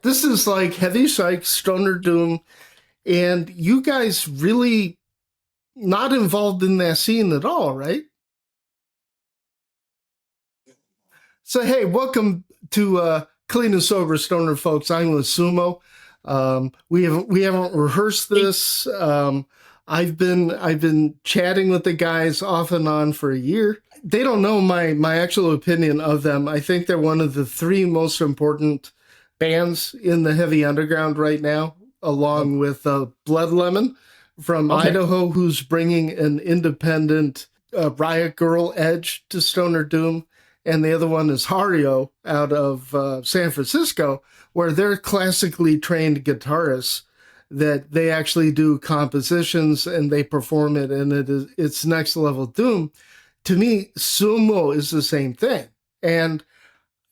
This is like Heavy Psych, Stoner Doom, and you guys really not involved in that scene at all, right? So, hey, welcome to Clean and Sober Stoner, folks. I'm with Sumo. We haven't rehearsed this. I've been chatting with the guys off and on for a year. They don't know my actual opinion of them. I think they're one of the three most important bands in the heavy underground right now, along with Blood Lemon from Idaho, who's bringing an independent Riot Girl edge to Stoner Doom. And the other one is Hario out of San Francisco, where they're classically trained guitarists that they actually do compositions and they perform it, and it's next level doom. To me, Sumo is the same thing. And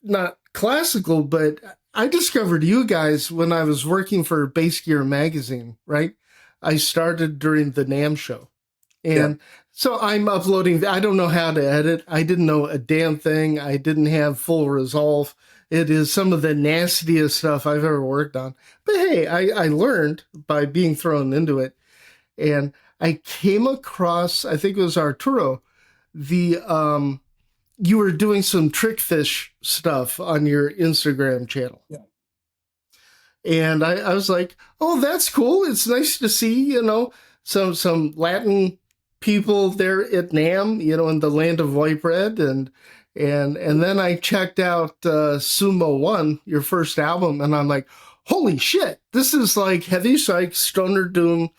not classical, but I discovered you guys when I was working for Bass Gear magazine, right? I started during the NAMM show. And so I'm uploading. I don't know how to edit. I didn't know a damn thing. I didn't have full resolve. It is some of the nastiest stuff I've ever worked on. But hey, I learned by being thrown into it. And I came across, I think it was Arturo, you were doing some Trickfish stuff on your Instagram channel. Yeah. And I was like, oh, that's cool. It's nice to see, some Latin people there at NAMM, in the land of white bread. And then I checked out SUMO I, your first album, and I'm like, holy shit, this is like Heavy Psych, Stoner Doom.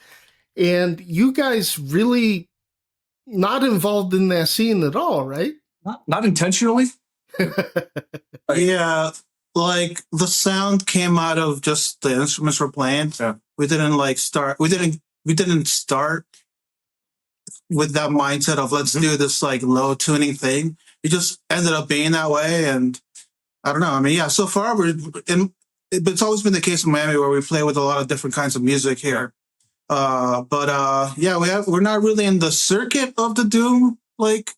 And you guys really not involved in that scene at all, right? Not intentionally. Yeah, like the sound came out of just the instruments we're playing. Yeah. We didn't start with that mindset of let's do this like low tuning thing. It just ended up being that way, and I don't know. I mean, yeah, so far it's always been the case in Miami where we play with a lot of different kinds of music here. But we're not really in the circuit of the doom like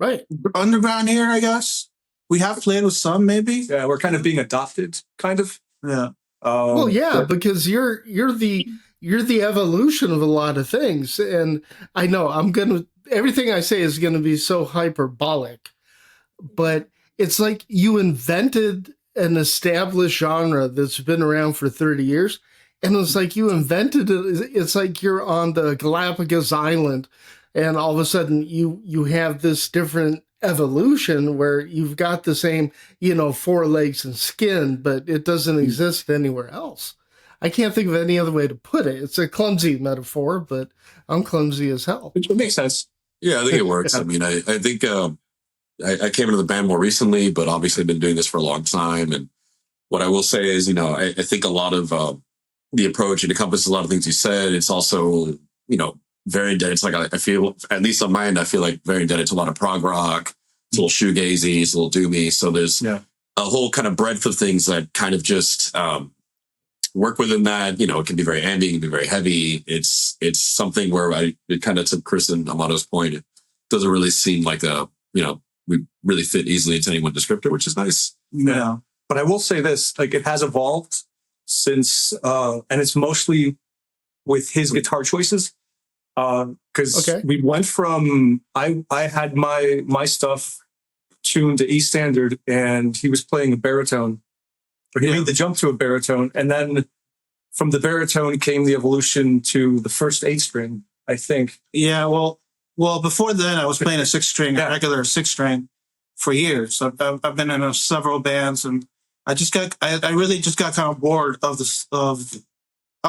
right underground here, I guess. We have played with some, maybe. Yeah, we're kind of being adopted, kind of. Yeah. Well, yeah, because you're the evolution of a lot of things, and I know everything I say is gonna be so hyperbolic, but it's like you invented an established genre that's been around for 30 years, and it's like you invented it. It's like you're on the Galapagos Island, and all of a sudden you have this different evolution where you've got the same, 4 legs and skin, but it doesn't exist anywhere else. I can't think of any other way to put it. It's a clumsy metaphor, but I'm clumsy as hell. It makes sense. Yeah, I think it works. I mean, I think I came into the band more recently, but obviously I've been doing this for a long time. And what I will say is, I think a lot of the approach, it encompasses a lot of things you said. It's also, very indebted. It's like I feel, at least on my end, I feel like very indebted to a lot of prog rock. It's a little shoegazy, it's a little doomy. So there's a whole kind of breadth of things that kind of just work within that. It can be very ambient, it can be very heavy. It's something where it kind of, to Chris and Amado's point, it doesn't really seem like we really fit easily into any one descriptor, which is nice. Yeah. But I will say this, like it has evolved since, and it's mostly with his guitar choices. Because we went from, I had my stuff tuned to E standard and he was playing a baritone, or he made the jump to a baritone. And then from the baritone came the evolution to the first 8-string, I think. Yeah, well, before then I was playing a 6-string, a regular 6-string for years. I've been in several bands, and I really just got kind of bored I was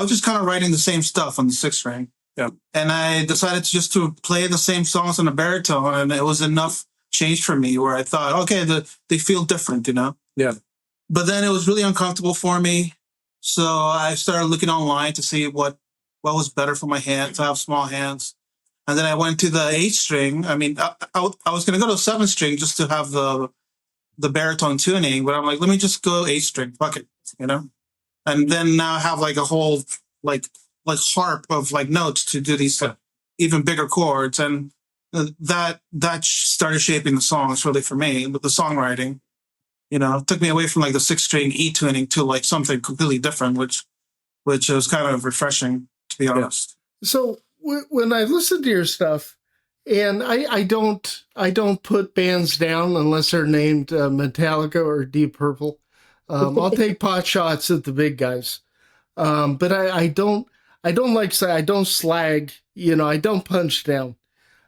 just kind of writing the same stuff on the 6-string. Yeah. And I decided to play the same songs on the baritone, and it was enough change for me where I thought, okay, they feel different, Yeah. But then it was really uncomfortable for me. So I started looking online to see what was better for my hands. I have small hands. And then I went to the 8-string. I mean, I was going to go to 7-string just to have the baritone tuning, but I'm like, let me just go 8-string, fuck it, And then now I have like a whole like harp of like notes to do these even bigger chords, and that started shaping the songs really for me with the songwriting. it took me away from like the 6-string E tuning to like something completely different, which was kind of refreshing, to be honest. So when I listen to your stuff, and I don't put bands down unless they're named Metallica or Deep Purple. I'll take pot shots at the big guys, but I don't slag. I don't punch down.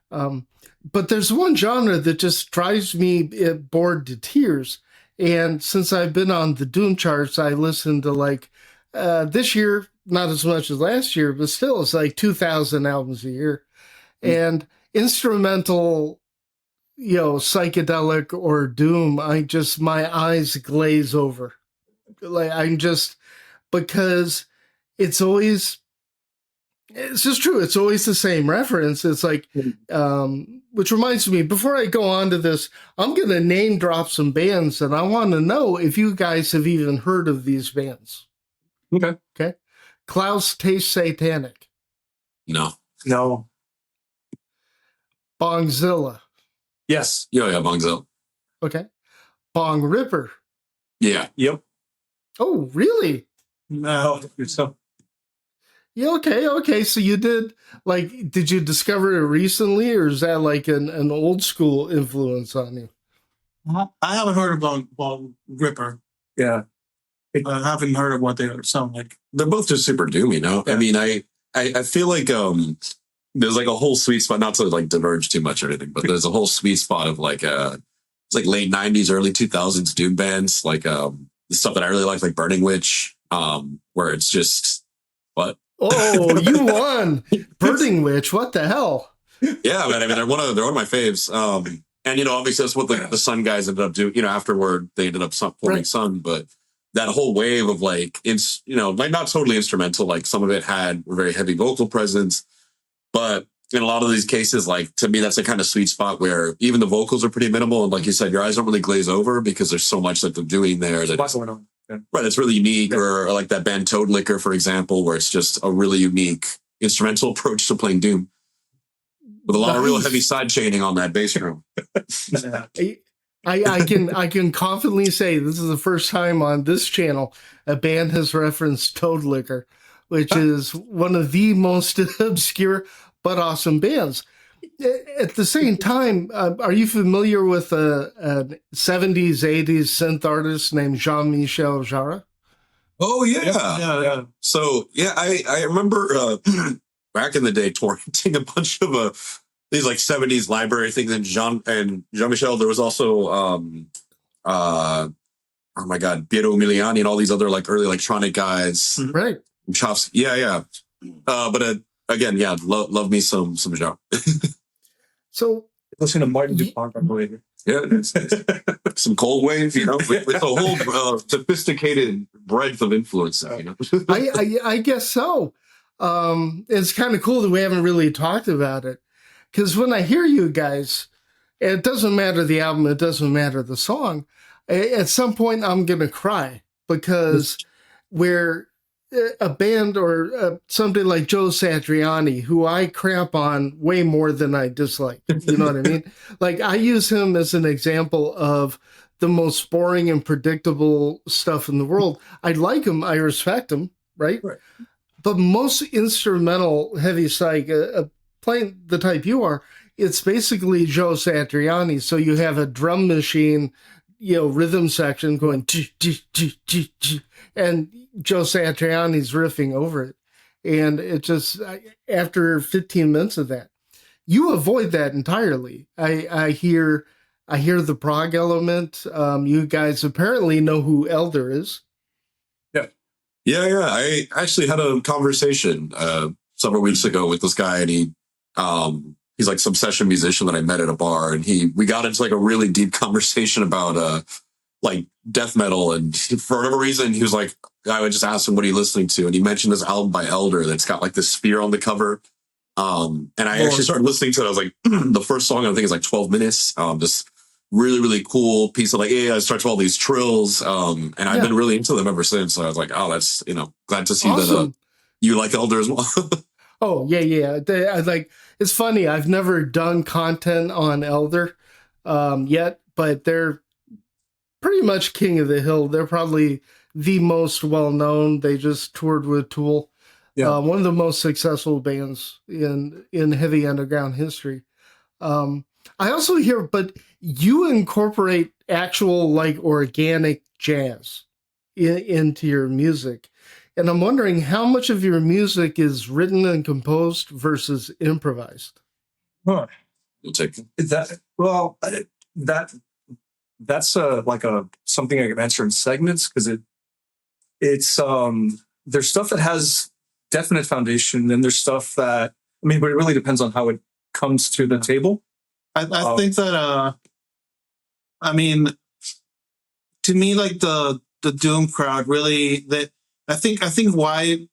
But there's one genre that just drives me bored to tears. And since I've been on the Doom charts, I listen to like this year, not as much as last year, but still it's like 2,000 albums a year. And instrumental, psychedelic or Doom, my eyes glaze over. Because it's just true. It's always the same reference. It's like, which reminds me, before I go on to this, I'm going to name drop some bands, and I want to know if you guys have even heard of these bands. Okay. Klaus Tastes Satanic. No. Bongzilla. Yes. Yeah, Bongzilla. Okay. Bong Ripper. Yeah. Yep. Oh, really? No. So. Yeah, okay. So you did you discover it recently, or is that like an old school influence on you? I haven't heard of Bong Ripper. Yeah. I haven't heard of what they sound like. They're both just super doom, Yeah. I mean, I feel like there's like a whole sweet spot, not to like diverge too much or anything, but there's a whole sweet spot of like it's like late 90s, early 2000s doom bands, like the stuff that I really like Burning Witch, where it's just what. Oh, you won! Burning Witch, what the hell? Yeah, man. I mean, they're one of my faves. And obviously that's what the Sun guys ended up doing. Afterward they ended up forming Sun, but that whole wave of like not totally instrumental. Like some of it had a very heavy vocal presence, but in a lot of these cases, like to me, that's a kind of sweet spot where even the vocals are pretty minimal, and like you said, your eyes don't really glaze over because there's so much that they're doing there. Right, it's really unique. Yeah. Or like that band Toad Liquor, for example, where it's just a really unique instrumental approach to playing doom with a lot of real heavy side chaining on that bass drum. I can confidently say this is the first time on this channel a band has referenced Toad Liquor, which is one of the most obscure but awesome bands. At the same time, are you familiar with a 70s, 80s synth artist named Jean-Michel Jarre? Oh, yeah. So, yeah, I remember back in the day torrenting a bunch of these like 70s library things, and Jean-Michel, there was also, oh my God, Piero Umiliani and all these other like early electronic guys. Right. Chops. Yeah. But again, yeah, love me some Jarre. So listen to Martin DuPont, I believe. Yeah, some cold wave, with a whole sophisticated breadth of influence. I guess so. It's kind of cool that we haven't really talked about it, because when I hear you guys, it doesn't matter the album, it doesn't matter the song. At some point, I'm gonna cry, because where a band or somebody like Joe Satriani, who I cramp on way more than I dislike. You know what I mean? Like, I use him as an example of the most boring and predictable stuff in the world. I like him. I respect him. Right? But most instrumental heavy psych, playing the type you are, it's basically Joe Satriani. So you have a drum machine, rhythm section going, and Joe Satriani's riffing over it. And it just, after 15 minutes of that, you avoid that entirely. I hear the prog element. You guys apparently know who Elder is. Yeah. I actually had a conversation several weeks ago with this guy, and he's like some session musician that I met at a bar, and we got into like a really deep conversation about like death metal, and for whatever reason he was like, I would just ask him what he's listening to, and he mentioned this album by Elder that's got like this spear on the cover, and I actually started listening to it. I was like, the first song I think is like 12 minutes, just really, really cool piece of like, it starts with all these trills, and I've been really into them ever since. So I was like, oh, that's glad to see that you like Elder as well. Oh yeah. It's funny, I've never done content on Elder yet, but they're pretty much king of the hill. They're probably the most well-known. They just toured with Tool. Yeah. One of the most successful bands in heavy underground history. I also hear, but you incorporate actual like organic jazz into your music. And I'm wondering how much of your music is written and composed versus improvised. Huh. You'll take that. Well, that's like something I can answer in segments, because it's there's stuff that has definite foundation, and there's stuff that, I mean, but it really depends on how it comes to the table. I think that I mean, to me, like the Doom crowd really, that I think why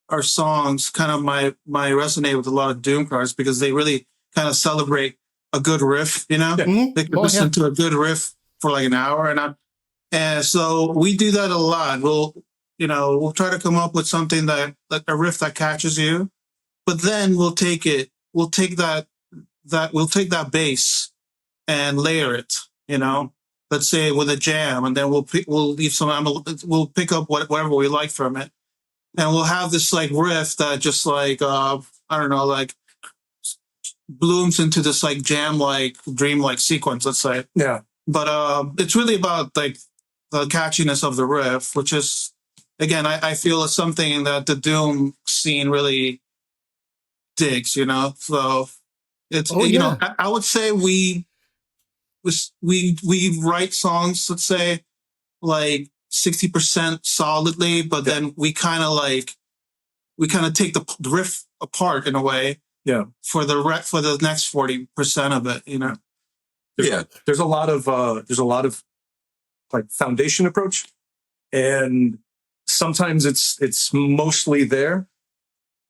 our songs kind of might resonate with a lot of Doom crowds, because they really kind of celebrate a good riff, you know? Yeah. They can listen to a good riff for like an hour, and so we do that a lot. We'll try to come up with something that, like a riff that catches you, but then we'll take that bass and layer it, you know, let's say with a jam, and then we'll pick up whatever we like from it, and we'll have this like riff that just like I don't know, like blooms into this like jam like dream like sequence, let's say. Yeah. But it's really about like the catchiness of the riff, which is, again, I feel is something that the Doom scene really digs, you know. So it's you know, I would say we write songs, let's say, like 60% solidly, but then we kind of take the riff apart in a way. Yeah. For the next 40% of it, you know. There's a lot of like foundation approach, and sometimes it's mostly there.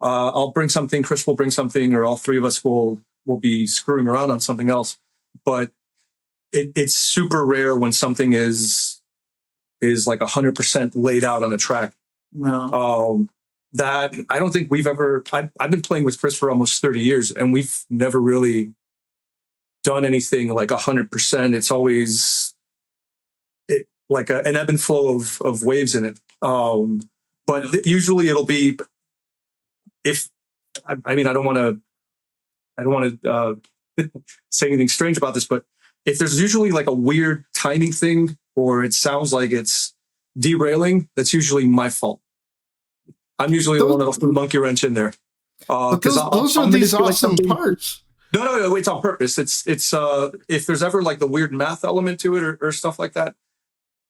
I'll bring something, Chris will bring something, or all three of us will be screwing around on something else. But it's super rare when something is like 100% laid out on a track. No. That I don't think we've ever. I've been playing with Chris for almost 30 years, and we've never really done anything like 100%. It's always like an ebb and flow of waves in it. But usually it'll be, if I mean, I don't want to say anything strange about this, but if there's usually like a weird timing thing, or it sounds like it's derailing, that's usually my fault. I'm usually the one that'll put a monkey wrench in there. Because those are these awesome parts. No, it's on purpose. It's if there's ever like the weird math element to it, or stuff like that,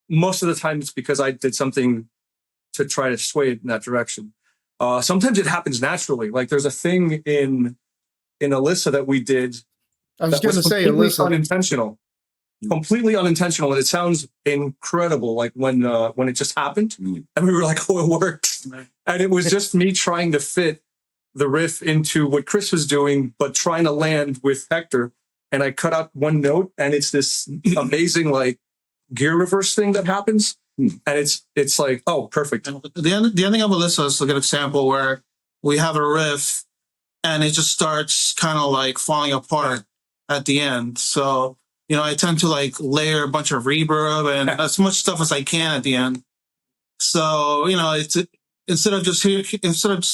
most of the time it's because I did something to try to sway it in that direction. Sometimes it happens naturally. Like there's a thing in Alyssa that we did. I was going to say Alyssa. Completely unintentional, and it sounds incredible. Like when it just happened, and we were like, "Oh, it worked!" And it was just me trying to fit the riff into what Chris was doing, but trying to land with Hector. And I cut out one note, and it's this amazing like gear reverse thing that happens, and it's like, oh, perfect. The ending of Alyssa is a good example where we have a riff, and it just starts kind of like falling apart at the end. So, you know, I tend to like layer a bunch of reverb and as much stuff as I can at the end. So, you know, it's instead of just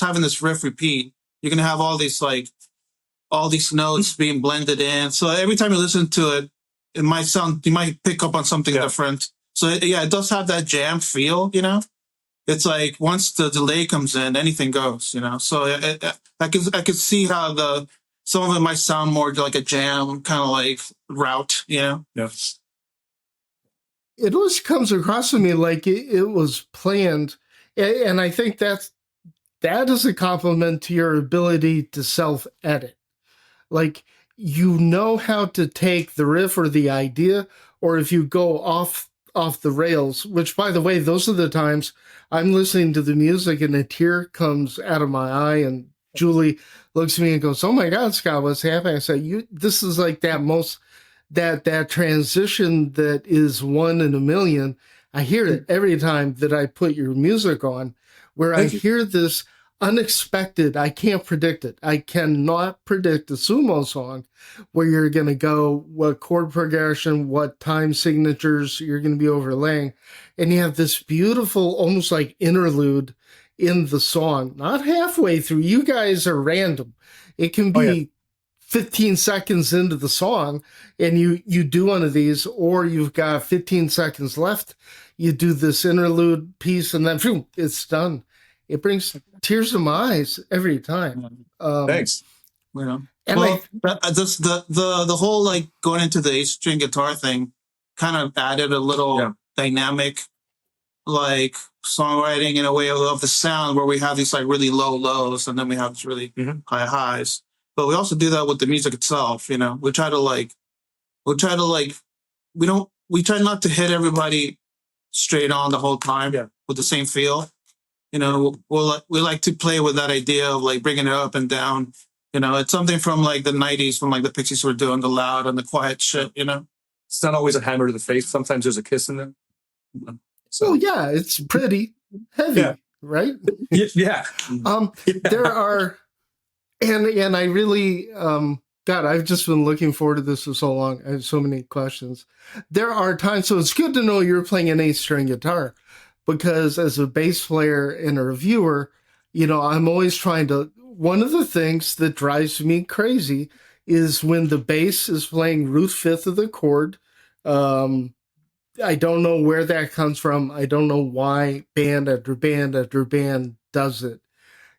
having this riff repeat, you're gonna have all these notes being blended in. So every time you listen to it, it might sound, you might pick up on something different. So it does have that jam feel, you know. It's like once the delay comes in, anything goes, you know. So I could see how some of it might sound more like a jam kind of like route, you know. Yeah. It always comes across to me like it was planned, and I think that is a compliment to your ability to self-edit. Like, you know how to take the riff or the idea, or if you go off the rails, which, by the way, those are the times I'm listening to the music and a tear comes out of my eye, and Julie looks at me and goes, "Oh my God, Scott, what's happening?" I say, this is like that transition that is one in a million. I hear it every time that I put your music on, where I hear this unexpected. I can't predict it. I cannot predict a sumo song where you're going to go, what chord progression, what time signatures you're going to be overlaying. And you have this beautiful, almost like interlude in the song, not halfway through. You guys are random. It can be 15 seconds into the song and you do one of these, or you've got 15 seconds left. You do this interlude piece and then phew, it's done. It brings tears to my eyes every time. Thanks. You know, and well, the whole like going into the 8-string guitar thing kind of added a little dynamic, like songwriting in a way of the sound, where we have these like really low lows and then we have these really high highs. But we also do that with the music itself. You know, we try not to hit everybody straight on the whole time with the same feel. You know, we like to play with that idea of like bringing it up and down. You know, it's something from like the 90s, from like the Pixies were doing, the loud and the quiet shit, you know? It's not always a hammer to the face. Sometimes there's a kiss in there. So yeah, it's pretty heavy, right? Yeah. There are, and I really, God, I've just been looking forward to this for so long. I have so many questions. There are times, so it's good to know you're playing an 8-string guitar, because as a bass player and a reviewer, you know, I'm always trying to, one of the things that drives me crazy is when the bass is playing root fifth of the chord. I don't know where that comes from. I don't know why band after band after band does it.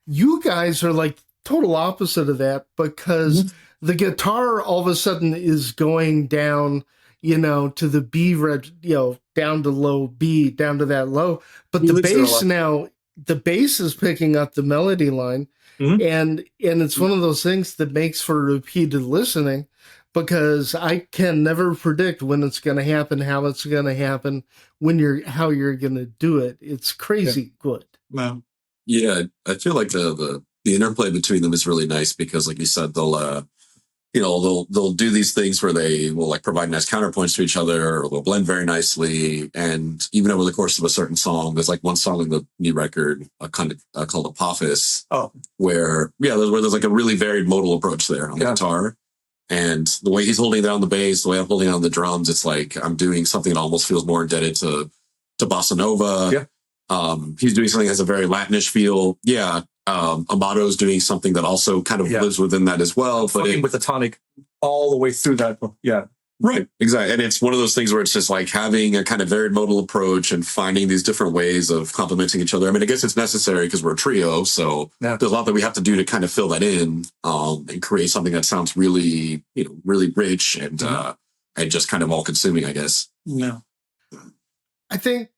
You guys are like total opposite of that, because the guitar all of a sudden is going down, you know, to the B, you know, down to low B, down to that low. But the bass now, the bass is picking up the melody line. And it's one of those things that makes for repeated listening, because I can never predict when it's going to happen, how it's going to happen, how you're going to do it. It's crazy good. Wow. Yeah, I feel like the interplay between them is really nice, because like you said, they'll they'll do these things where they will like provide nice counterpoints to each other, or they'll blend very nicely. And even over the course of a certain song, there's like one song in the new record called Apophis, where there's like a really varied modal approach there on the guitar. And the way he's holding down the bass, the way I'm holding down the drums, it's like I'm doing something that almost feels more indebted to bossa nova. He's doing something that has a very Latinish feel. Amado's doing something that also kind of lives within that as well. But with the tonic all the way through that. Right, exactly. And it's one of those things where it's just like having a kind of varied modal approach and finding these different ways of complementing each other. I mean, I guess it's necessary because we're a trio, so there's a lot that we have to do to kind of fill that in and create something that sounds really, you know, really rich and just kind of all consuming, I guess. Yeah. I think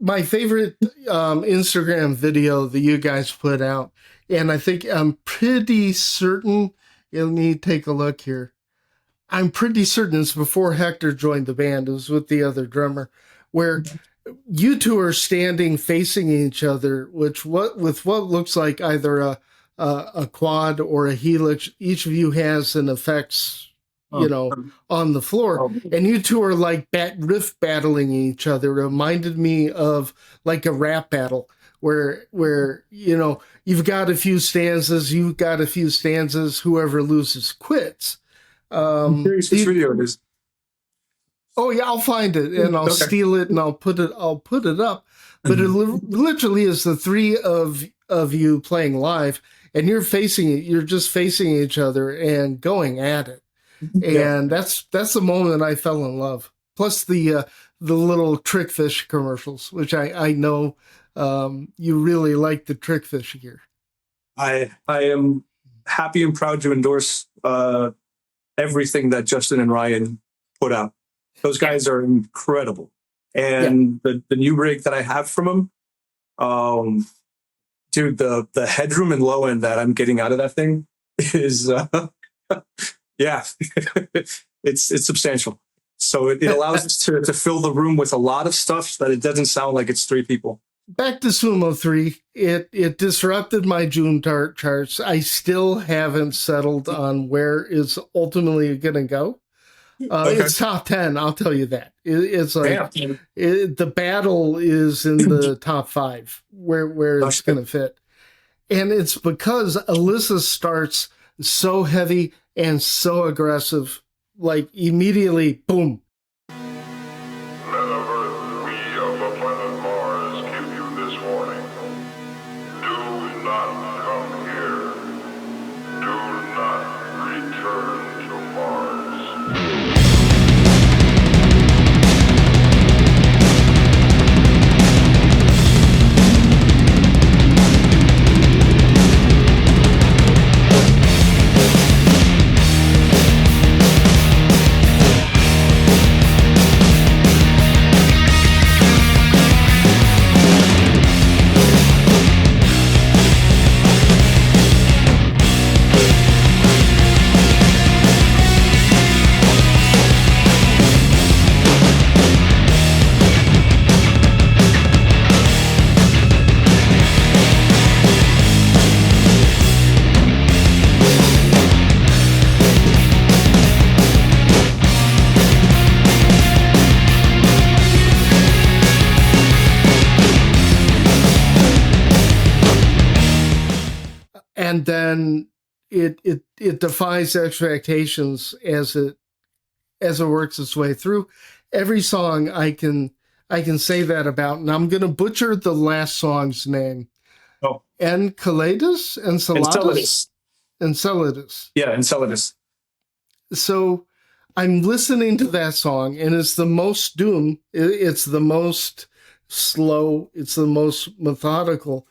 my favorite Instagram video that you guys put out, and I think I'm pretty certain, let me take a look here. I'm pretty certain it's before Hector joined the band. It was with the other drummer, where you two are standing facing each other, with what looks like either a quad or a helix. Each of you has an effects, you know, on the floor, and you two are like riff battling each other. It reminded me of like a rap battle where you know, you've got a few stanzas, whoever loses quits. I'm curious which video it is. Oh yeah, I'll find it and I'll steal it and I'll put it up. But it literally is the three of you playing live, and you're just facing each other and going at it. And that's the moment I fell in love. Plus the little Trickfish commercials, which I know you really like the Trickfish gear. I am happy and proud to endorse everything that Justin and Ryan put out. Those guys are incredible. And the new rig that I have from them, dude, the headroom and low end that I'm getting out of that thing is it's substantial. So it allows us to fill the room with a lot of stuff so that it doesn't sound like it's three people. Back to SUMO III, it disrupted my June charts. I still haven't settled on where it's ultimately going to go. It's top 10, I'll tell you that. It's like the battle is in the top 5 where it's going to fit. And it's because Alyssa starts so heavy and so aggressive, like immediately, boom. Men of Earth, we of the planet Mars give you this warning. Do not come here. Do not return to Mars. And then it defies expectations as it works its way through. Every song I can say that about, and I'm gonna butcher the last song's name. Oh, Enceladus? Enceladus. Enceladus. Yeah, Enceladus. So I'm listening to that song, and it's the most doom. It's the most slow. It's the most methodical.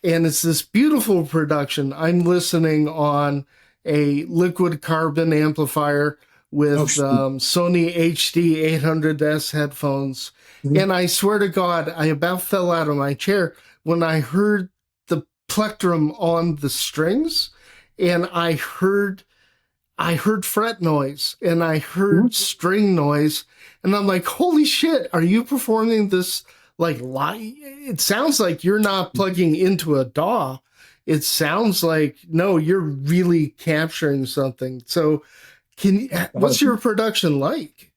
And it's this beautiful production. I'm listening on a liquid carbon amplifier with Sony HD 800S headphones. Mm-hmm. And I swear to God, I about fell out of my chair when I heard the plectrum on the strings, and I heard fret noise, and I heard string noise, and I'm like, holy shit, are you performing this like live? It sounds like you're not plugging into a DAW. It sounds like, no, you're really capturing something. So what's your production like?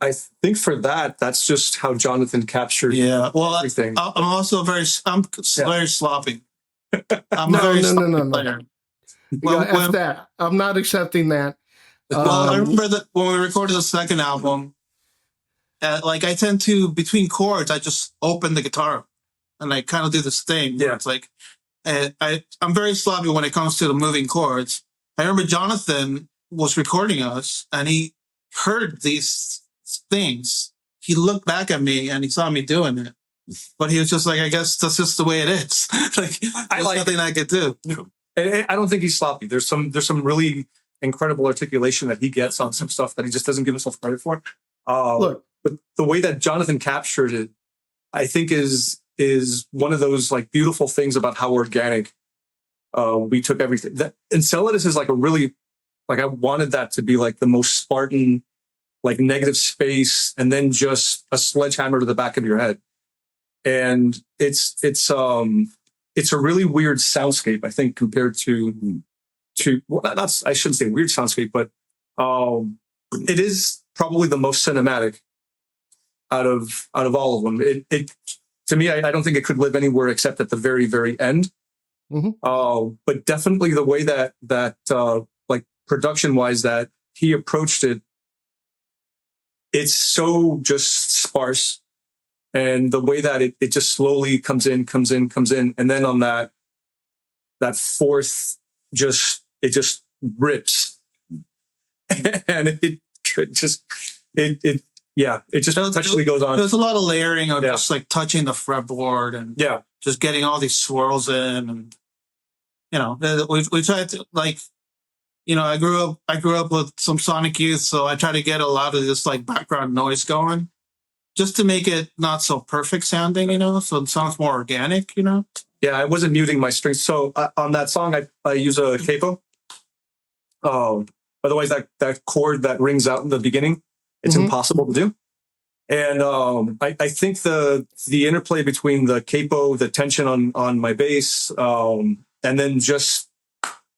I think for that's just how Jonathan captured everything. I'm also very sloppy. No. Well, that. I'm not accepting that. Well, I remember that when we recorded the second album, like I tend to, between chords, I just open the guitar and I kind of do this thing where it's like, I'm very sloppy when it comes to the moving chords. I remember Jonathan was recording us and he heard these things. He looked back at me and he saw me doing it, but he was just like, I guess that's just the way it is. Like, there's nothing I could do. I don't think he's sloppy. There's some really incredible articulation that he gets on some stuff that he just doesn't give himself credit for. Look, but the way that Jonathan captured it, I think is one of those like beautiful things about how organic we took everything. That Enceladus is like a really, like, I wanted that to be like the most Spartan, like negative space, and then just a sledgehammer to the back of your head. And it's a really weird soundscape, I think, compared to well, that's, I shouldn't say weird soundscape, but it is probably the most cinematic out of all of them. It to me, I don't think it could live anywhere except at the very, very end. Mm-hmm. But definitely the way that like production wise that he approached it, it's so just sparse. And the way that it just slowly comes in, and then on that fourth, it just rips, and it just actually goes on. There's a lot of layering of just like touching the fretboard and just getting all these swirls in, and we tried to, like, I grew up with some Sonic Youth, so I try to get a lot of this like background noise going, just to make it not so perfect sounding, so it sounds more organic, Yeah, I wasn't muting my strings. So on that song, I use a capo. Otherwise, that chord that rings out in the beginning, it's impossible to do. And I think the interplay between the capo, the tension on my bass, and then just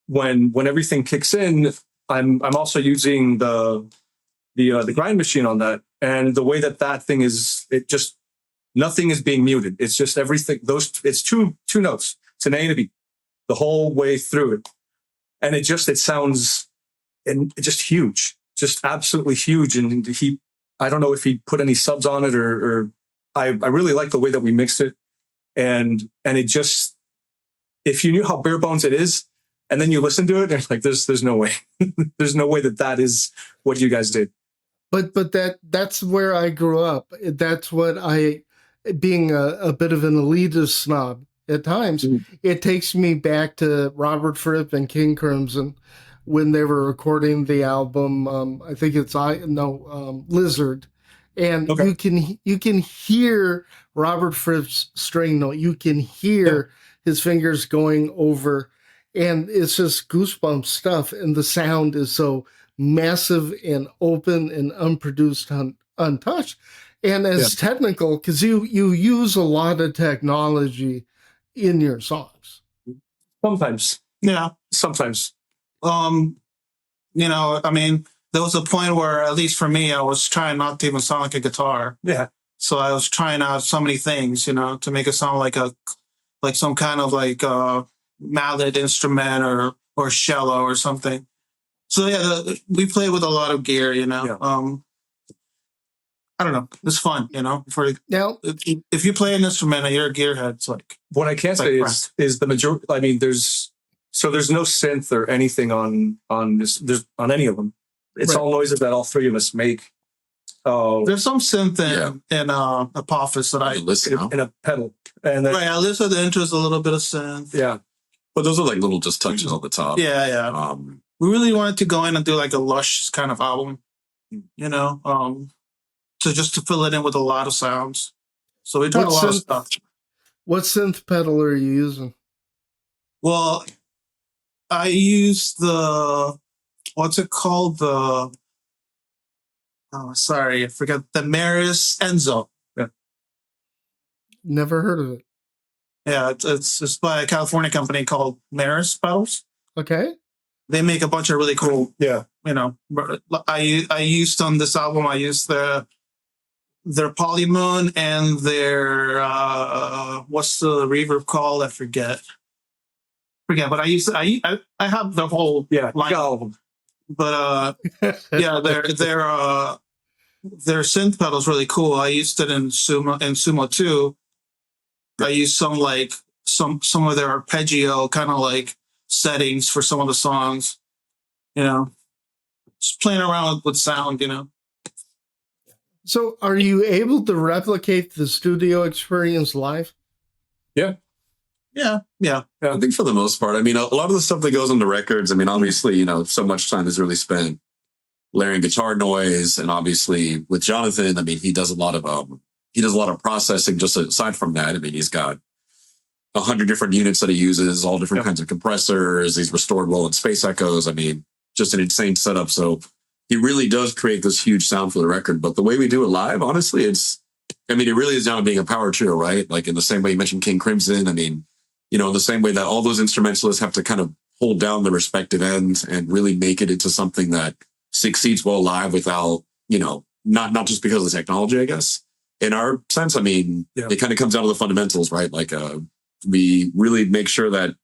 when everything kicks in, I'm also using the grind machine on that. And the way that thing is, it just, nothing is being muted. It's just everything. It's two notes. It's an A to B the whole way through it. And it sounds just huge, just absolutely huge. And I don't know if he put any subs on it or I really like the way that we mixed it. And it just, if you knew how bare bones it is, and then you listen to it, and it's like, there's no way. There's no way that is what you guys did. But that's where I grew up. That's what being a bit of an elitist snob at times, it takes me back to Robert Fripp and King Crimson when they were recording the album. I think it's Lizard, and you can hear Robert Fripp's string note. You can hear his fingers going over, and it's just goosebump stuff. And the sound is so massive and open and unproduced, untouched. And as technical, because you use a lot of technology in your songs. Sometimes. Yeah. Sometimes. You know, I mean, there was a point where, at least for me, I was trying not to even sound like a guitar. Yeah. So I was trying out so many things, you know, to make it sound like some kind of like mallet instrument or cello or something. So yeah, we play with a lot of gear, you know. Yeah. I don't know. It's fun, you know. Now, if you play an instrument and you're a gearhead, it's like, what I can say is the majority. I mean, there's no synth or anything on on any of them. It's all noises that all three of us make. There's some synth in Apophis that I listen in a pedal, and then, Alyssa, the intro is a little bit of synth. Yeah, but those are like little just touches on the top. Yeah. We really wanted to go in and do like a lush kind of album, you know. So just to fill it in with a lot of sounds. So we tried a lot of stuff. What synth pedal are you using? Well, I use what's it called? I forgot. The Maris Enzo. Yeah. Never heard of it. Yeah, it's by a California company called Maris Pedals. Okay. They make a bunch of really cool, you know, I used on this album, I used their Polymoon and their what's the reverb called? I forget, but I have the whole line of them. But their synth pedal is really cool. I used it in SUMO II. I used some of their arpeggio kind of like settings for some of the songs, you know, just playing around with sound, you know. So are you able to replicate the studio experience live? Yeah. I think for the most part, I mean, a lot of the stuff that goes on the records, I mean, obviously, you know, so much time is really spent layering guitar noise. And obviously with Jonathan, I mean, he does a lot of processing just aside from that. I mean, he's got 100 different units that he uses, all different kinds of compressors. He's restored low and space echoes. I mean, just an insane setup. So he really does create this huge sound for the record. But the way we do it live, honestly, it really is down to being a power trio, right? Like in the same way you mentioned King Crimson. I mean, you know, in the same way that all those instrumentalists have to kind of hold down their respective ends and really make it into something that succeeds well live without, you know, not just because of the technology, I guess. In our sense, I mean, it kind of comes down to the fundamentals, right? Like, we really make sure that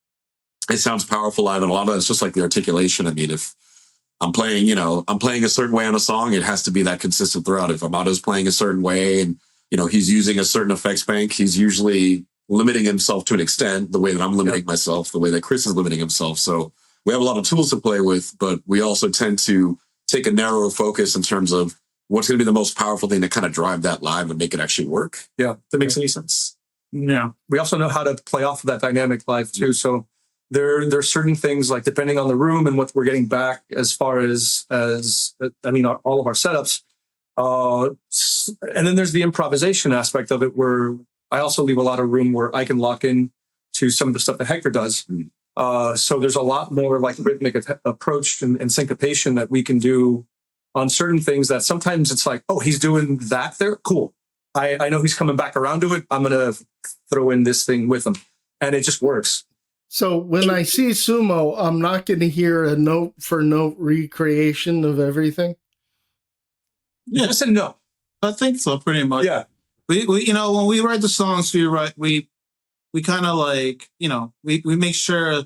it sounds powerful live, and a lot of it's just like the articulation. I mean, if I'm playing a certain way on a song, it has to be that consistent throughout. If Amado's playing a certain way and, you know, he's using a certain effects bank, he's usually limiting himself to an extent, the way that I'm limiting myself, the way that Chris is limiting himself. So we have a lot of tools to play with, but we also tend to take a narrower focus in terms of what's going to be the most powerful thing to kind of drive that live and make it actually work. Yeah, if that makes any sense. Yeah. We also know how to play off of that dynamic live too. So there's certain things, like depending on the room and what we're getting back as far as I mean, all of our setups. And then there's the improvisation aspect of it, where I also leave a lot of room where I can lock in to some of the stuff that Hector does. So there's a lot more like rhythmic approach and syncopation that we can do on certain things that sometimes it's like, oh, he's doing that there. Cool. I know he's coming back around to it. I'm going to throw in this thing with him. And it just works. So when I see Sumo, I'm not going to hear a note for note recreation of everything? Yes and no. I think so, pretty much. Yeah. We you know, when we write the songs, we we kind of like, we make sure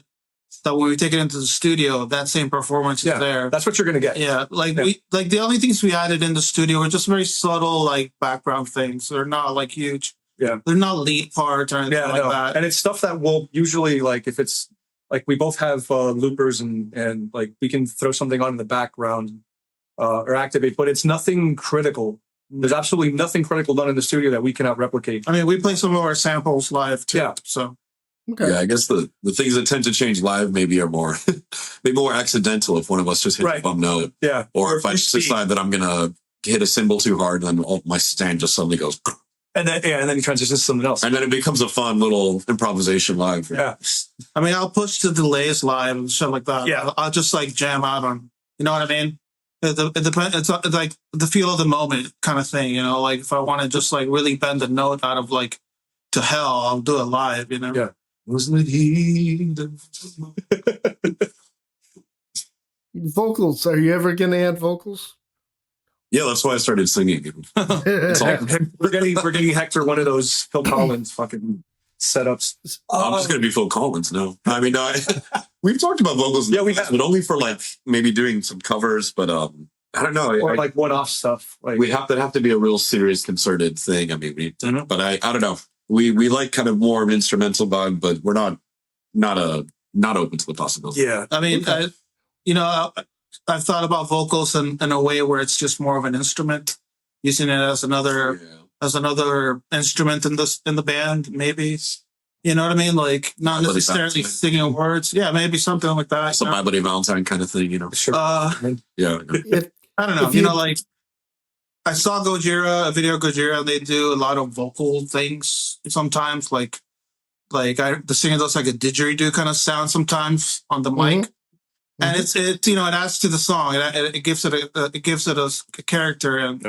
that when we take it into the studio, that same performance is there. That's what you're gonna get. Yeah, the only things we added in the studio were just very subtle, like background things. They're not like huge. Yeah, they're not lead parts or anything like that. And it's stuff that we'll usually like if it's like we both have loopers and like we can throw something on in the background or activate, but it's nothing critical. There's absolutely nothing critical done in the studio that we cannot replicate. I mean, we play some of our samples live too. Yeah. So. Okay. Yeah, I guess the things that tend to change live maybe are more maybe more accidental if one of us just hits a bum note. Yeah. Or if I just decide that I'm gonna hit a cymbal too hard and then my stand just suddenly goes. And then you transition to something else. And then it becomes a fun little improvisation live. Yeah. I mean, I'll push the delays live and shit like that. Yeah. I'll just like jam out on, you know what I mean? It depends. It's like the feel of the moment kind of thing, like if I want to just like really bend the note out of like to hell, I'll do it live, Yeah. Wasn't it he? Vocals. Are you ever going to add vocals? Yeah, that's why I started singing. It's all, we're getting Hector one of those Phil Collins fucking setups. I'm just gonna be Phil Collins now. I mean, we've talked about vocals. Yeah, we have, but only for like maybe doing some covers. But I don't know, or like one-off stuff. Like we have to be a real serious concerted thing. I mean, but I don't know. We like kind of more of an instrumental vibe, but we're not open to the possibility. Yeah, I mean, I've thought about vocals in a way where it's just more of an instrument, using it as another instrument in the band, maybe. You know what I mean? Like not necessarily singing words. Yeah, maybe something like that. Some My Bloody Valentine kind of thing, Sure. Yeah. I don't know. Like I saw Gojira, a video of Gojira, and they do a lot of vocal things sometimes. Like the singer does like a didgeridoo kind of sound sometimes on the mic. And it adds to the song. It gives it a character, and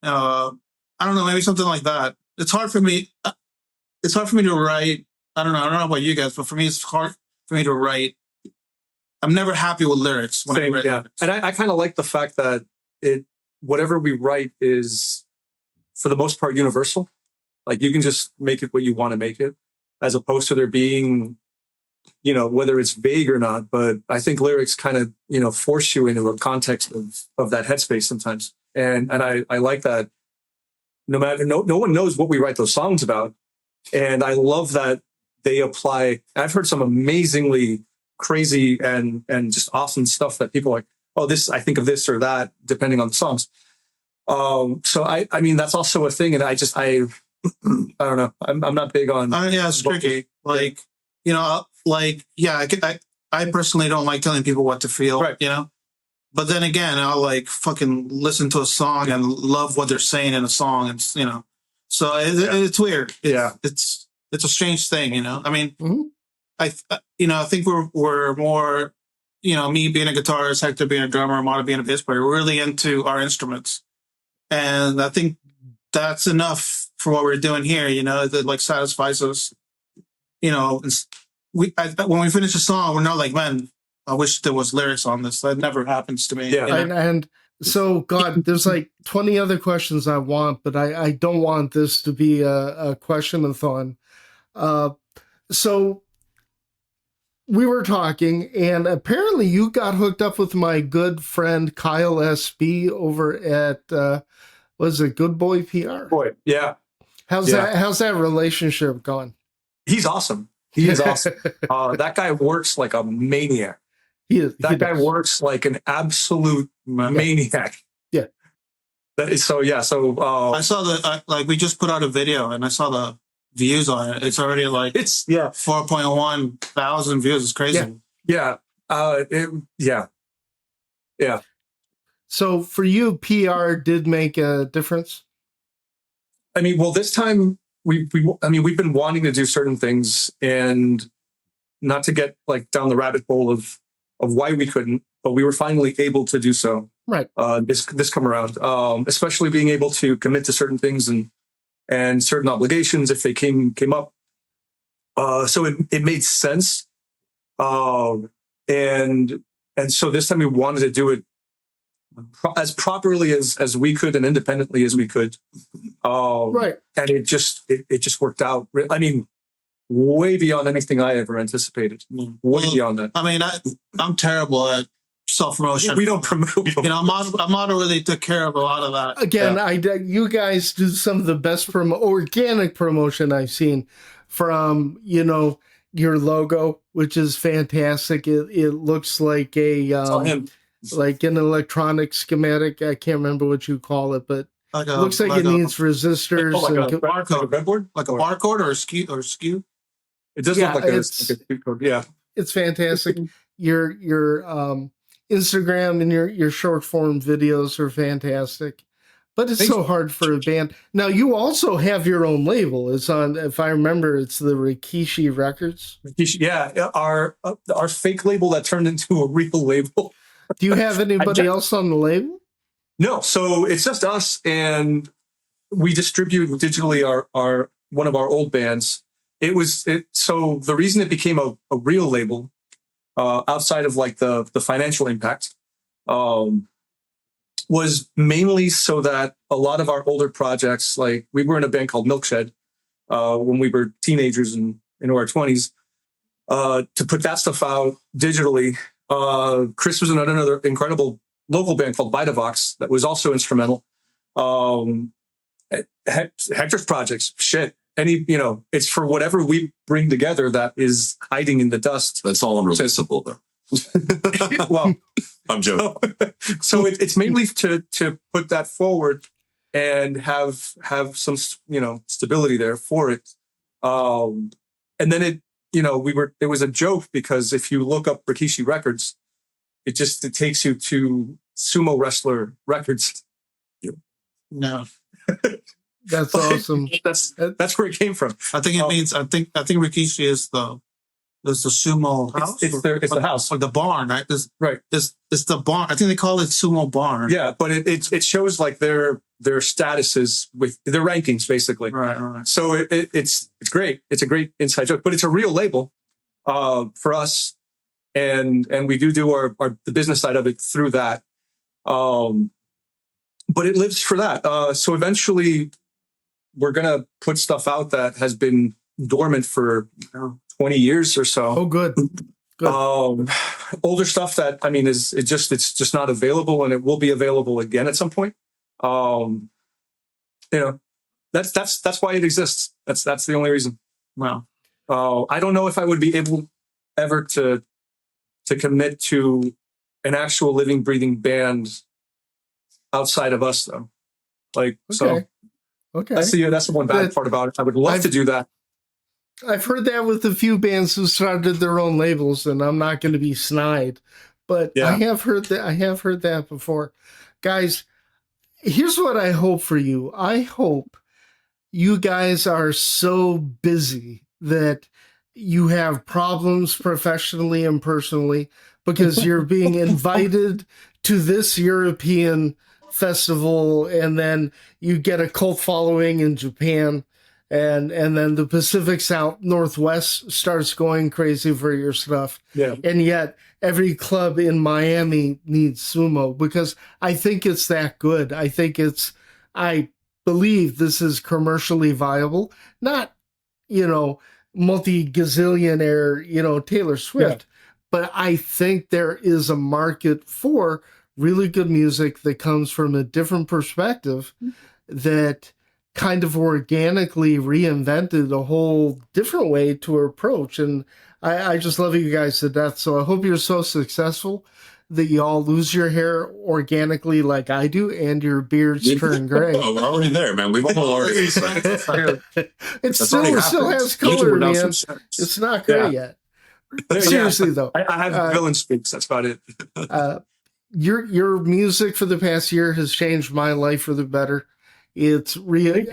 I don't know, maybe something like that. It's hard for me. It's hard for me to write. I don't know about you guys, but for me, it's hard for me to write. I'm never happy with lyrics when I write. Yeah, and I kind of like the fact that whatever we write is, for the most part, universal. Like you can just make it what you want to make it, as opposed to there being, whether it's vague or not, but I think lyrics kind of, force you into a context of that headspace sometimes. And I like that no one knows what we write those songs about. And I love that they apply. I've heard some amazingly crazy and just awesome stuff that people are like, oh, I think of this or that, depending on the songs. So I mean, that's also a thing. And I don't know. I'm not big on. Yeah, it's tricky. Like, I personally don't like telling people what to feel, right. But then again, I'll like fucking listen to a song and love what they're saying in a song, and so it's weird. Yeah, it's a strange thing, I mean, I think we're more, me being a guitarist, Hector being a drummer, Amado being a bass player, we're really into our instruments, and I think that's enough for what we're doing here. That like satisfies us. When we finish a song, we're not like, man, I wish there was lyrics on this. That never happens to me. Yeah. And so, God, there's like 20 other questions I want, but I don't want this to be a question-a-thon. So we were talking, and apparently you got hooked up with my good friend Kyle SB over at, was it Good Boy PR? Boy, yeah. How's that relationship going? He's awesome. He is awesome. That guy works like a maniac. That guy works like an absolute maniac. Yeah. So I saw we just put out a video and I saw the views on it. It's already like 4.1 thousand views. It's crazy. Yeah. Yeah. So for you, PR did make a difference? I mean, well, this time we've been wanting to do certain things, and not to get like down the rabbit hole of why we couldn't, but we were finally able to do so. Right. This come around, especially being able to commit to certain things and certain obligations if they came up. So it made sense. And so this time we wanted to do it as properly as we could and independently as we could. Right. And it just worked out. I mean, way beyond anything I ever anticipated. Way beyond that. I mean, I'm terrible at self-promotion. We don't promote. Amado really took care of a lot of that. Again, you guys do some of the best organic promotion I've seen from, your logo, which is fantastic. It looks like like an electronic schematic. I can't remember what you call it, but it looks like it needs resistors. Like a breadboard? Like a barcode or a SKU? It does look like a SKU code. Yeah. It's fantastic. Your Instagram and your short form videos are fantastic. But it's so hard for a band. Now, you also have your own label. It's on, if I remember, it's the Rikishi Records. Yeah, our fake label that turned into a real label. Do you have anybody else on the label? No, so it's just us, and we distribute digitally our one of our old bands. So the reason it became a real label, outside of like the financial impact, was mainly so that a lot of our older projects, like we were in a band called Milkshed when we were teenagers and into our 20s, to put that stuff out digitally. Chris was in another incredible local band called Vox that was also instrumental. Hector's projects, it's for whatever we bring together that is hiding in the dust. That's all unreleasable, though. Well, I'm joking. So it's mainly to put that forward and have some stability there for it. And then it was a joke because if you look up Rikishi Records, it takes you to Sumo Wrestler Records. No. That's awesome. That's where it came from. I think it means I think Rikishi is the sumo house. It's the house or the barn, right? Right. It's the barn. I think they call it sumo barn. Yeah, but it shows like their statuses with their rankings basically. Right. So it's great. It's a great inside joke, but it's a real label for us, and we do the business side of it through that. But it lives for that. So eventually, we're gonna put stuff out that has been dormant for 20 years or so. Oh, good. Older stuff that it's just not available, and it will be available again at some point. That's why it exists. That's the only reason. Wow. I don't know if I would be able ever to commit to an actual living, breathing band outside of us, though. Okay. That's the one bad part about it. I would love to do that. I've heard that with a few bands who started their own labels, and I'm not going to be snide, but yeah. I have heard that before. Guys, here's what I hope for you. I hope you guys are so busy that you have problems professionally and personally because you're being invited to this European festival, and then you get a cult following in Japan, and then the Pacific Northwest starts going crazy for your stuff. Yeah. And yet every club in Miami needs sumo because I think it's that good. I believe this is commercially viable, not, multi-gazillionaire, Taylor Swift, but I think there is a market for really good music that comes from a different perspective that kind of organically reinvented a whole different way to approach. And I just love you guys to death. So I hope you're so successful that you all lose your hair organically like I do, and your beards turn gray. Oh, we're already there, man. We've all already. It still has color, man. It's not gray yet. Seriously, though. I have villain speaks. That's about it. Your music for the past year has changed my life for the better. It's real.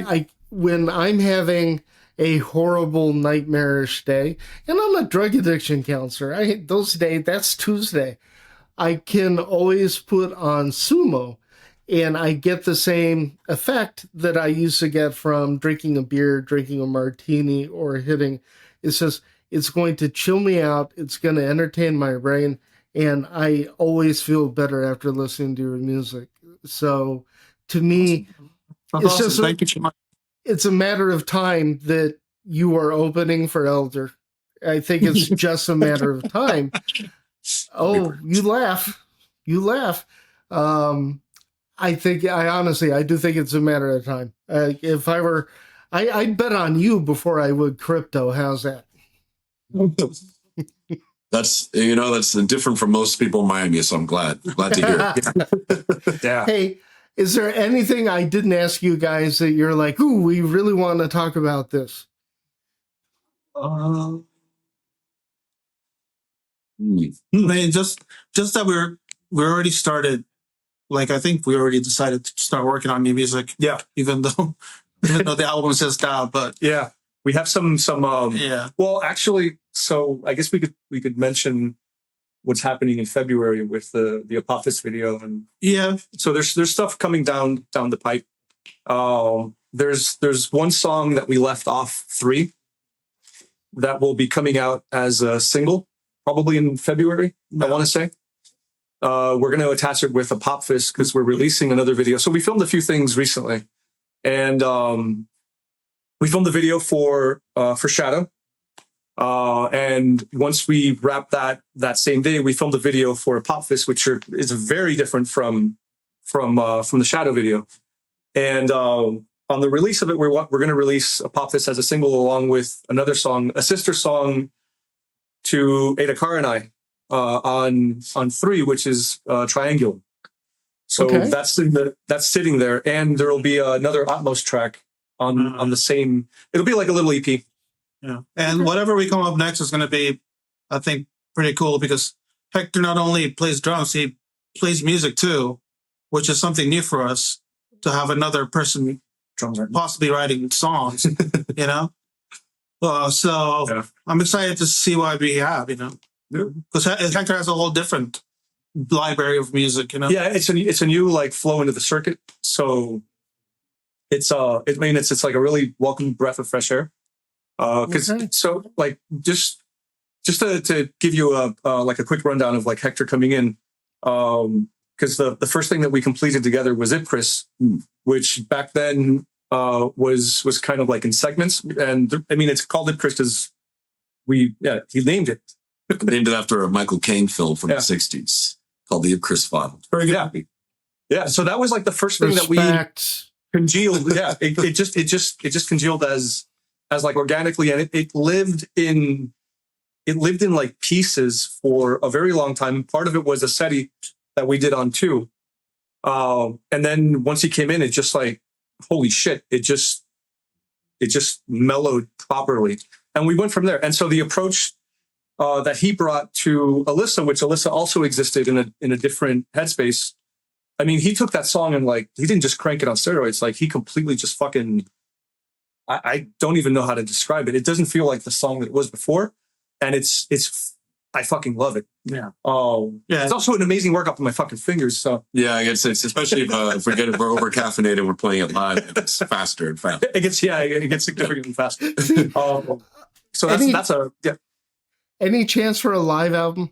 When I'm having a horrible, nightmarish day, and I'm a drug addiction counselor, that's Tuesday, I can always put on sumo, and I get the same effect that I used to get from drinking a beer, drinking a martini, or hitting. It's just, it's going to chill me out. It's going to entertain my brain. And I always feel better after listening to your music. So to me, it's just it's a matter of time that you are opening for Elder. I think it's just a matter of time. Oh, you laugh. You laugh. I do think it's a matter of time. If I were, I'd bet on you before I would crypto. How's that? That's different from most people in Miami, so I'm glad to hear it. Yeah. Hey, is there anything I didn't ask you guys that you're like, ooh, we really want to talk about this? I mean, just that we're already started. Like, I think we already decided to start working on new music. Yeah. Even though the album is just out, but yeah, we have some. Yeah. Well, actually, so I guess we could mention what's happening in February with the Apophis video, and yeah. so there's stuff coming down the pipe. There's one song that we left off 3 that will be coming out as a single, probably in February. I want to say. We're going to attach it with a Pop Fist because we're releasing another video. So we filmed a few things recently, and we filmed the video for Shadow. And once we wrapped that same day, we filmed a video for a Pop Fist, which is very different from the Shadow video. And on the release of it, we're going to release a Pop Fist as a single along with another song, a sister song to Ada Carr and I. On 3, which is Triangular. So okay. that's sitting there, and there will be another Atmos track on the same. It'll be like a little EP. Yeah, and whatever we come up next is going to be, I think, pretty cool because Hector not only plays drums, he plays music too, which is something new for us to have another person possibly writing songs. You know, so yeah. I'm excited to see what we have. You know. Because Hector has a whole different library of music, you know. Yeah, it's a new like flow into the circuit. So it's like a really welcome breath of fresh air. Because so like just to give you a quick rundown of like Hector coming in. Because the first thing that we completed together was Ipcris, which back then was kind of like in segments, and I mean it's called Ipcris because he named it. Named it after a Michael Caine film from the 60s called The Ipcris File. Very good. Yeah. So that was like the first thing that we congealed. Yeah. It just congealed as like organically, and it lived in like pieces for a very long time. Part of it was a SETI that we did on 2. And then once he came in, it just like, holy shit, it just mellowed properly. And we went from there. And so the approach that he brought to Alyssa, which Alyssa also existed in a different headspace. I mean, he took that song and like he didn't just crank it on steroids. Like he completely just fucking. I don't even know how to describe it. It doesn't feel like the song that it was before, and it's. I fucking love it. Yeah. It's also an amazing workout for my fucking fingers. So yeah, I guess it's especially if we're over caffeinated and we're playing it live, it's faster and faster. It gets significantly faster. So that's a. Any chance for a live album?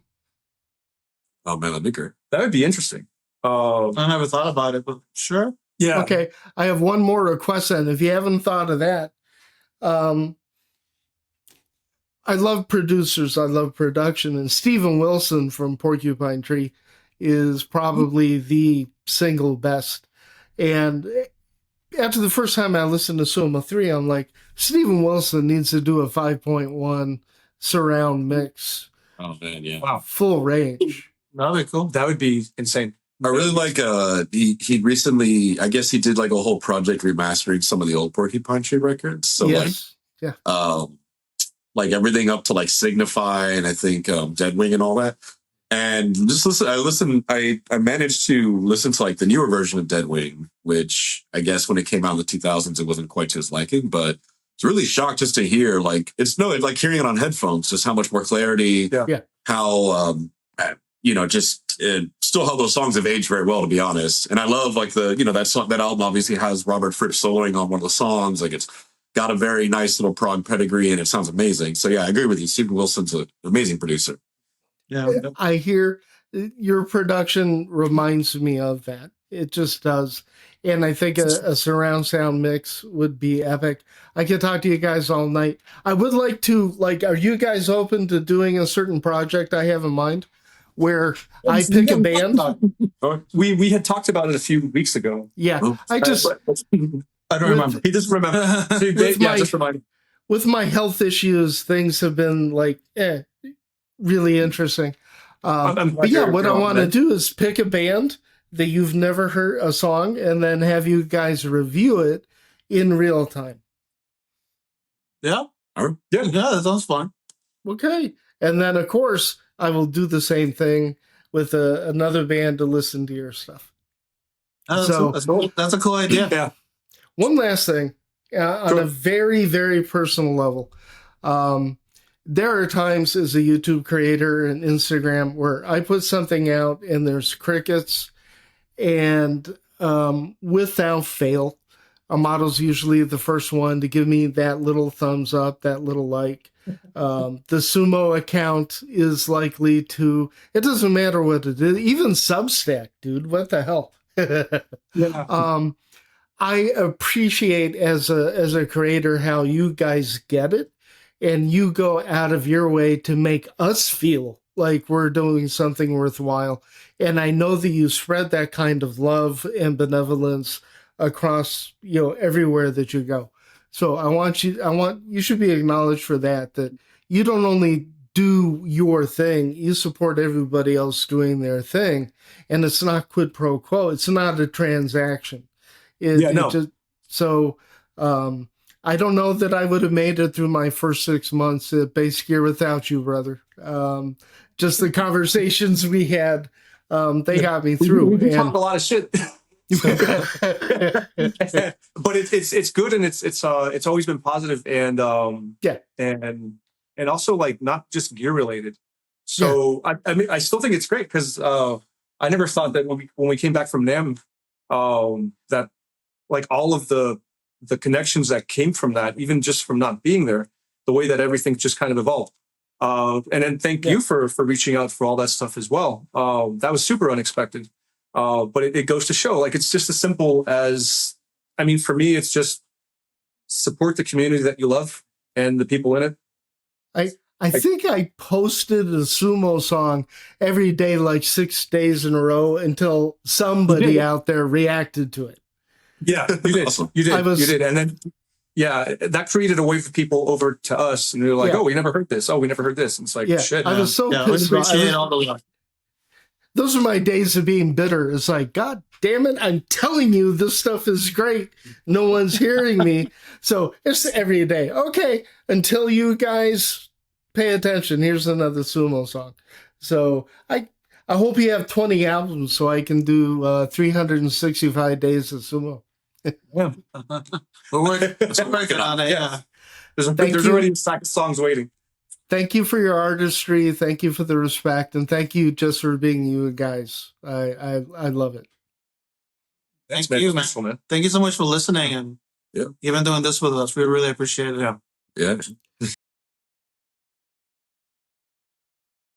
Oh man, that'd be great. That would be interesting. I never thought about it, but sure. Yeah. Okay. I have one more request then. If you haven't thought of that, I love producers. I love production. And Steven Wilson from Porcupine Tree is probably the single best. And after the first time I listened to SUMO III, I'm like, Steven Wilson needs to do a 5.1 surround mix. Oh man, yeah. Wow. Full range. That'd be cool. That would be insane. I really like he recently, I guess he did like a whole project remastering some of the old Porcupine Tree records. So like everything up to like Signify and I think Deadwing and all that. And just I managed to listen to like the newer version of Deadwing, which I guess when it came out in the 2000s it wasn't quite to his liking, but it's really shocked just to hear like like hearing it on headphones, just how much more clarity, how still how those songs have aged very well, to be honest. And I love like that album obviously has Robert Fripp soloing on one of the songs. Like it's got a very nice little prog pedigree and it sounds amazing. So yeah, I agree with you. Steven Wilson's an amazing producer. Yeah, I hear your production reminds me of that. It just does. And I think a surround sound mix would be epic. I could talk to you guys all night. I would like to, like, are you guys open to doing a certain project I have in mind where I pick a band? We had talked about it a few weeks ago. Yeah. I don't remember. He just remembered. Just remind me. With my health issues, things have been like, really interesting. But yeah, what I want to do is pick a band that you've never heard a song and then have you guys review it in real time. Yeah. Yeah, that sounds fun. Okay. And then, of course, I will do the same thing with another band to listen to your stuff. That's a cool idea. Yeah. One last thing, on a very, very personal level. There are times as a YouTube creator and Instagram where I put something out and there's crickets, and without fail, Amado's usually the first one to give me that little thumbs up, that little like. The SUMO account is likely to, it doesn't matter what it is, even Substack, dude, what the hell? I appreciate as a creator how you guys get it, and you go out of your way to make us feel like we're doing something worthwhile. And I know that you spread that kind of love and benevolence across, everywhere that you go. So you should be acknowledged for that you don't only do your thing, you support everybody else doing their thing. And it's not quid pro quo. It's not a transaction. I don't know that I would have made it through my first 6 months at Base Gear without you, brother. Just the conversations we had, they got me through. We talk a lot of shit. But it's good, and it's always been positive, and and also like not just gear related. So I mean I still think it's great because I never thought that when we came back from NAMM that like all of the connections that came from that, even just from not being there, the way that everything just kind of evolved. And then thank you for reaching out for all that stuff as well. That was super unexpected. But it goes to show, like, it's just as simple as, I mean, for me, it's just support the community that you love and the people in it. I think I posted a SUMO song every day, like 6 days in a row, until somebody out there reacted to it. Yeah, you did. Awesome. You did. And then, that created a way for people over to us. And they're like, oh, we never heard this. Oh, we never heard this. And it's like, shit. I was so pissed off. Those are my days of being bitter. It's like, God damn it, I'm telling you this stuff is great. No one's hearing me. So it's every day. Okay, until you guys pay attention, here's another SUMO song. So I hope you have 20 albums so I can do 365 days of SUMO. Yeah. We're working on it, yeah. There's already a stack of songs waiting. Thank you for your artistry. Thank you for the respect. And thank you just for being you guys. I love it. Thank you, man. Thank you so much for listening and even doing this with us. We really appreciate it. Yeah. Yeah.